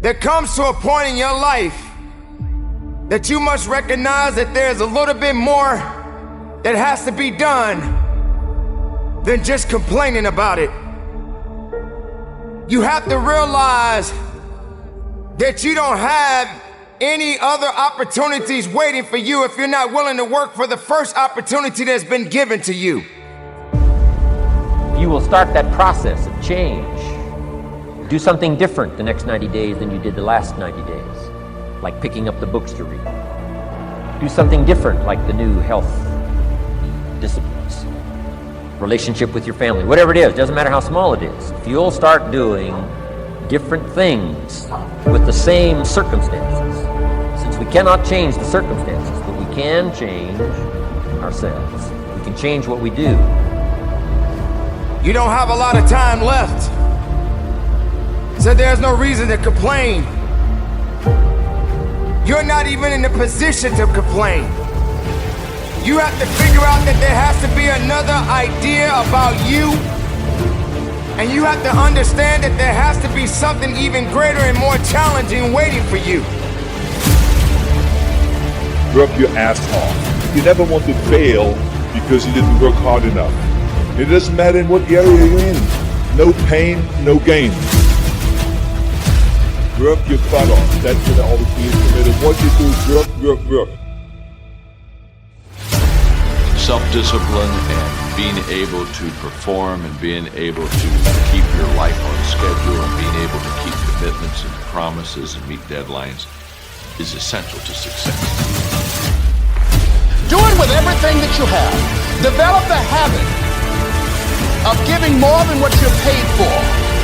There comes to a point in your life that you must recognize that there's a little bit more that has to be done than just complaining about it. You have to realize that you don't have any other opportunities waiting for you if you're not willing to work for the first opportunity that's been given to you. You will start that process of change. Do something different the next 90 days than you did the last 90 days, like picking up the books to read. Do something different, like the new health disciplines, relationship with your family, whatever it is, doesn't matter how small it is. If you'll start doing different things with the same circumstances, since we cannot change the circumstances, but we can change ourselves. We can change what we do. You don't have a lot of time left, so there's no reason to complain. You're not even in a position to complain. You have to figure out that there has to be another idea about you, and you have to understand that there has to be something even greater and more challenging waiting for you. Work your ass off. You never want to fail because you didn't work hard enough. It doesn't matter in what area you're in. No pain, no gain. Work your butt off. That's what I always be committed. What you do, work. Self-discipline and being able to perform and being able to keep your life on schedule and being able to keep commitments and promises and meet deadlines is essential to success. Do it with everything that you have. Develop the habit of giving more than what you're paid for.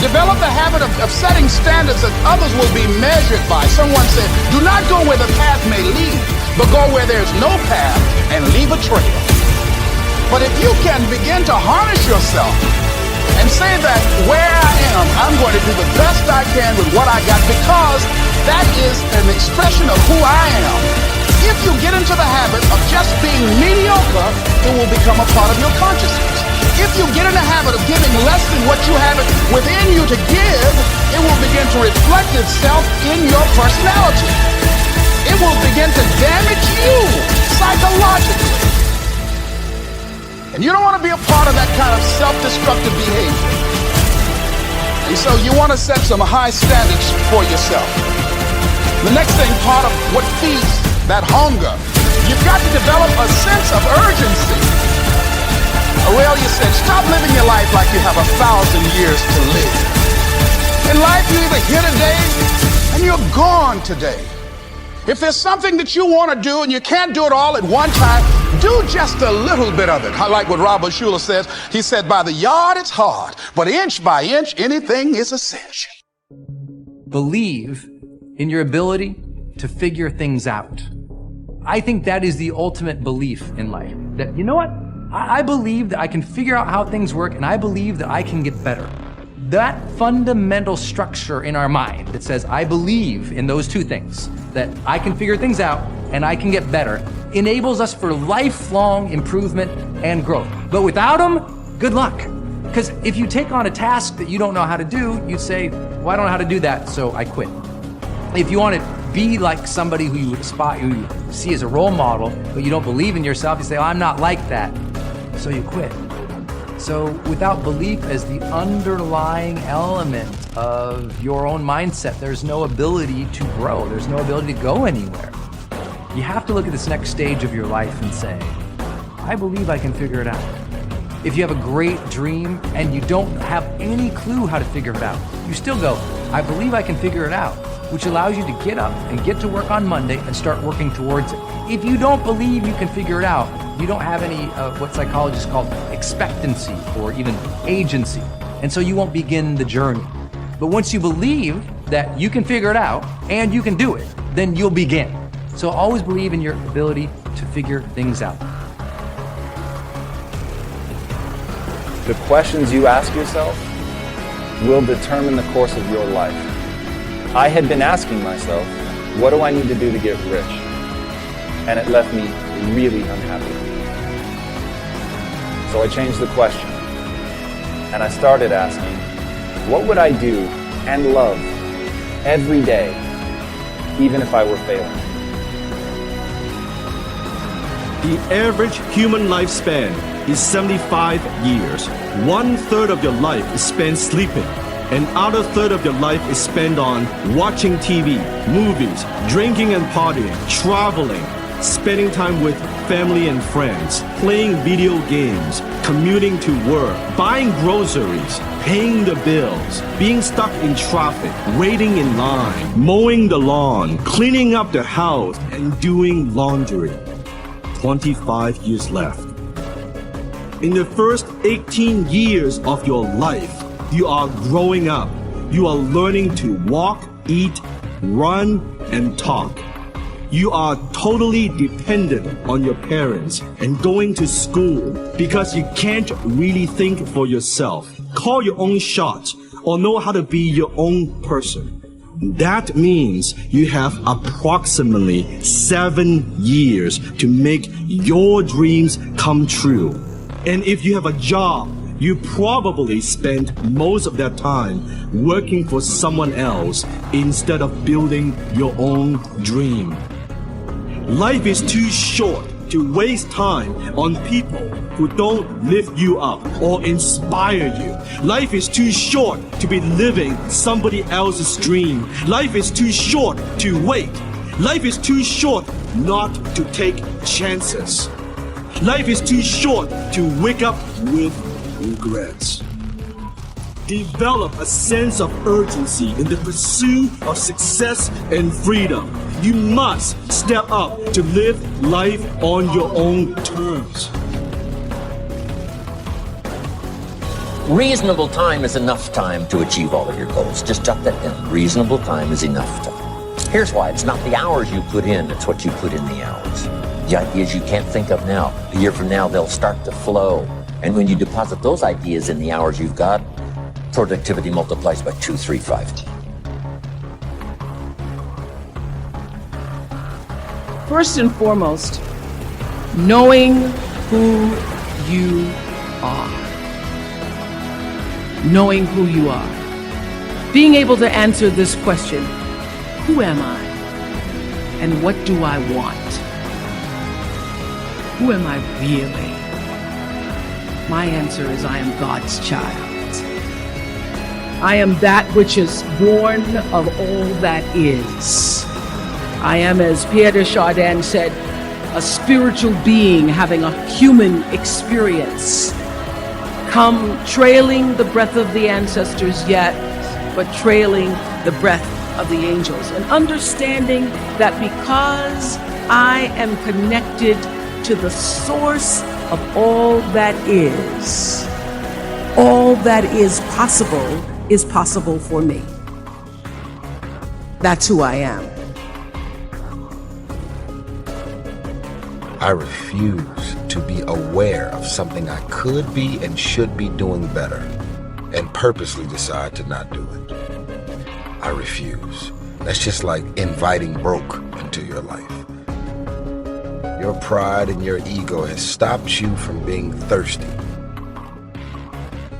Develop the habit of setting standards that others will be measured by. Someone said, do not go where the path may lead, but go where there's no path and leave a trail. But if you can begin to harness yourself and say that where I am, I'm going to do the best I can with what I got, because that is an expression of who I am. If you get into the habit of just being mediocre, it will become a part of your consciousness. If you get in the habit of giving less than what you have within you to give, it will begin to reflect itself in your personality. It will begin to damage you psychologically. And you don't want to be a part of that kind of self-destructive behavior. And so you want to set some high standards for yourself. The next thing, part of what feeds that hunger, you've got to develop a sense of urgency. Aurelia said, stop living your life like you have 1,000 years to live. In life, you're either here today and you're gone today. If there's something that you want to do and you can't do it all at one time, do just a little bit of it. I like what Robert Schuller says. He said, by the yard it's hard, but inch by inch, anything is a cinch. Believe in your ability to figure things out. I think that is the ultimate belief in life. That, you know what? I believe that I can figure out how things work, and I believe that I can get better. That fundamental structure in our mind that says, I believe in those two things, that I can figure things out and I can get better, enables us for lifelong improvement and growth. But without them, good luck. Because if you take on a task that you don't know how to do, you'd say, well, I don't know how to do that, so I quit. If you want to be like somebody who you see as a role model, but you don't believe in yourself, you say, oh, I'm not like that, so you quit. So without belief as the underlying element of your own mindset, there's no ability to grow. There's no ability to go anywhere. You have to look at this next stage of your life and say, I believe I can figure it out. If you have a great dream and you don't have any clue how to figure it out, you still go, I believe I can figure it out, which allows you to get up and get to work on Monday and start working towards it. If you don't believe you can figure it out, you don't have any what psychologists call expectancy or even agency. And so you won't begin the journey. But once you believe that you can figure it out and you can do it, then you'll begin. So always believe in your ability to figure things out. The questions you ask yourself will determine the course of your life. I had been asking myself, what do I need to do to get rich? And it left me really unhappy. So I changed the question. And I started asking, what would I do and love every day, even if I were failing. The average human lifespan is 75 years. 1/3 of your life is spent sleeping. Another third of your life is spent on watching TV, movies, drinking and partying, traveling, spending time with family and friends, playing video games, commuting to work, buying groceries, paying the bills, being stuck in traffic, waiting in line, mowing the lawn, cleaning up the house, and doing laundry. 25 years left. In the first 18 years of your life, you are growing up. You are learning to walk, eat, run, and talk. You are totally dependent on your parents and going to school because you can't really think for yourself, call your own shots, or know how to be your own person. That means you have approximately 7 years to make your dreams come true. And if you have a job, you probably spend most of that time working for someone else instead of building your own dream. Life is too short to waste time on people who don't lift you up or inspire you. Life is too short to be living somebody else's dream. Life is too short to wait. Life is too short not to take chances. Life is too short to wake up with regrets. Develop a sense of urgency in the pursuit of success and freedom. You must step up to live life on your own terms. Reasonable time is enough time to achieve all of your goals. Just jot that down. Reasonable time is enough time. Here's why. It's not the hours you put in, it's what you put in the hours. The ideas you can't think of now, a year from now, they'll start to flow. And when you deposit those ideas in the hours you've got, productivity multiplies by 2, 3, 5, 10. First and foremost, knowing who you are. Knowing who you are. Being able to answer this question, who am I? And what do I want? Who am I really? My answer is I am God's child. I am that which is born of all that is. I am, as Pierre de Chardin said, a spiritual being having a human experience. Come trailing the breath of the ancestors yet, but trailing the breath of the angels. And understanding that because I am connected to the source of all that is possible for me. That's who I am. I refuse to be aware of something I could be and should be doing better and purposely decide to not do it. I refuse. That's just like inviting broke into your life. Your pride and your ego has stopped you from being thirsty.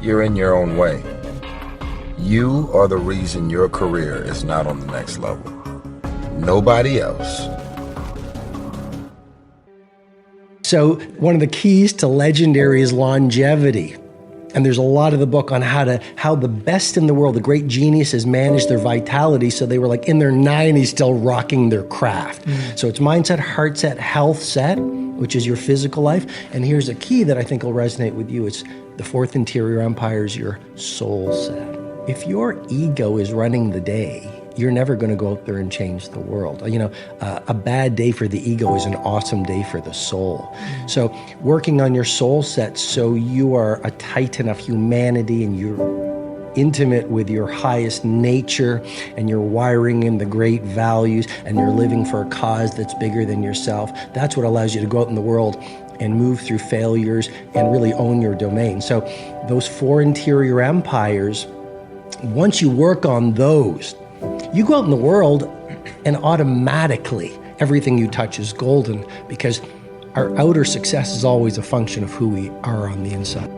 You're in your own way. You are the reason your career is not on the next level. Nobody else. So one of the keys to legendary is longevity. And there's a lot of the book on how the best in the world, the great geniuses, manage their vitality. So they were like in their 90s still rocking their craft. So it's mindset, heart set, health set, which is your physical life. And here's a key that I think will resonate with you. It's the fourth interior empire is your soul set. If your ego is running the day, you're never going to go out there and change the world. You know, a bad day for the ego is an awesome day for the soul. So working on your soul set so you are a tight enough humanity and you're intimate with your highest nature and you're wiring in the great values and you're living for a cause that's bigger than yourself. That's what allows you to go out in the world and move through failures and really own your domain. So those four interior empires, once you work on those, you go out in the world and automatically everything you touch is golden because our outer success is always a function of who we are on the inside.